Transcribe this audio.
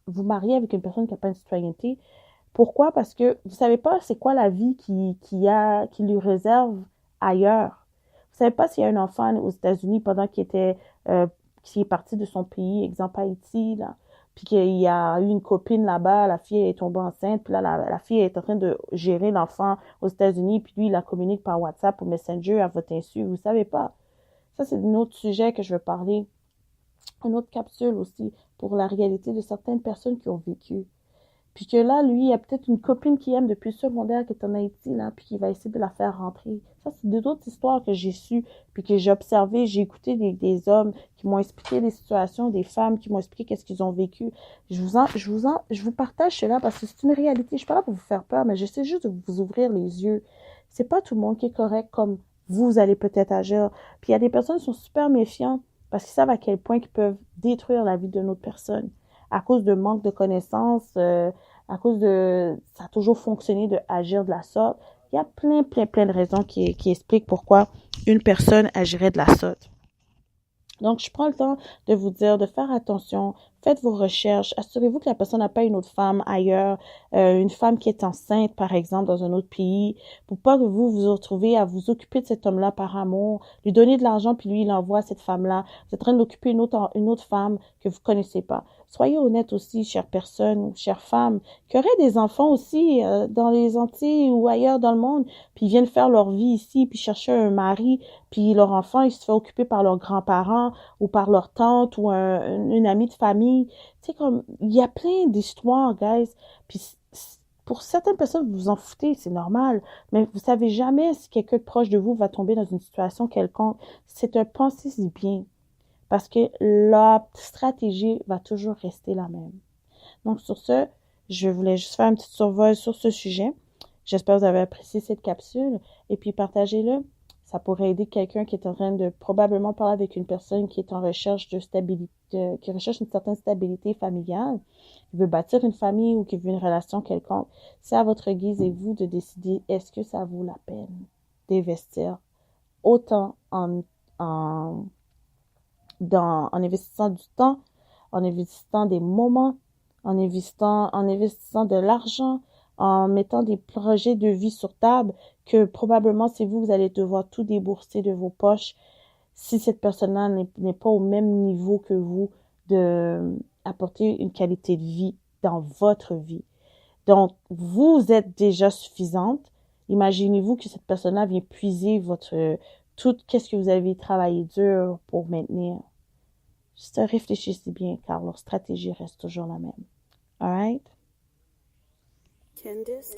vous mariez avec une personne qui n'a pas une citoyenneté. Pourquoi? Parce que vous savez pas c'est quoi la vie qui lui réserve ailleurs. Vous savez pas s'il y a un enfant aux États-Unis pendant euh, qu'il est parti de son pays, exemple Haïti, là, puis qu'il y a eu une copine là-bas, la fille est tombée enceinte, puis là, la fille est en train de gérer l'enfant aux États-Unis, puis lui, il la communique par WhatsApp ou Messenger à votre insu. Vous savez pas. Ça, c'est un autre sujet que je veux parler. Une autre capsule aussi pour la réalité de certaines personnes qui ont vécu. Puis que là, lui, il y a peut-être une copine qui aime depuis le secondaire qui est en Haïti, là, puis qui va essayer de la faire rentrer. Ça, c'est d'autres histoires que j'ai sues, puis que j'ai observé, j'ai écouté des hommes qui m'ont expliqué des situations, des femmes qui m'ont expliqué qu'est-ce qu'ils ont vécu. Je vous partage cela parce que c'est une réalité. Je suis pas là pour vous faire peur, mais j'essaie juste de vous ouvrir les yeux. C'est pas tout le monde qui est correct comme vous allez peut-être agir. Puis il y a des personnes qui sont super méfiantes parce qu'ils savent à quel point ils peuvent détruire la vie d'une autre personne à cause de manque de connaissances, à cause de ça a toujours fonctionné de agir de la sorte. Il y a plein de raisons qui expliquent pourquoi une personne agirait de la sorte. Donc, je prends le temps de vous dire de faire attention, faites vos recherches, assurez-vous que la personne n'a pas une autre femme ailleurs, une femme qui est enceinte, par exemple, dans un autre pays, pour pas que vous vous retrouvez à vous occuper de cet homme-là par amour, lui donner de l'argent, puis lui, il envoie à cette femme-là. Vous êtes en train d'occuper une autre femme que vous connaissez pas. Soyez honnête aussi, chère personne, chère femme, qui aurait des enfants aussi dans les Antilles ou ailleurs dans le monde, puis ils viennent faire leur vie ici, puis chercher un mari, puis leur enfant, il se fait occuper par leurs grands-parents ou par leur tante ou une amie de famille. Tu sais, comme, il y a plein d'histoires, guys. Puis pour certaines personnes, vous vous en foutez, c'est normal. Mais vous savez jamais si quelqu'un de proche de vous va tomber dans une situation quelconque. C'est un pensez-y bien. Parce que la stratégie va toujours rester la même. Donc, sur ce, je voulais juste faire un petit survol sur ce sujet. J'espère que vous avez apprécié cette capsule et puis partagez-le. Ça pourrait aider quelqu'un qui est en train de probablement parler avec une personne qui est en recherche de stabilité, qui recherche une certaine stabilité familiale, qui veut bâtir une famille ou qui veut une relation quelconque. C'est à votre guise et vous de décider est-ce que ça vaut la peine d'investir autant en investissant du temps, en investissant des moments, en investissant de l'argent, en mettant des projets de vie sur table, que probablement c'est vous, vous allez devoir tout débourser de vos poches si cette personne-là n'est pas au même niveau que vous de apporter une qualité de vie dans votre vie. Donc, vous êtes déjà suffisante. Imaginez-vous que cette personne-là vient puiser tout, qu'est-ce que vous avez travaillé dur pour maintenir. Juste réfléchissez bien car leur stratégie reste toujours la même. Alright? Candice.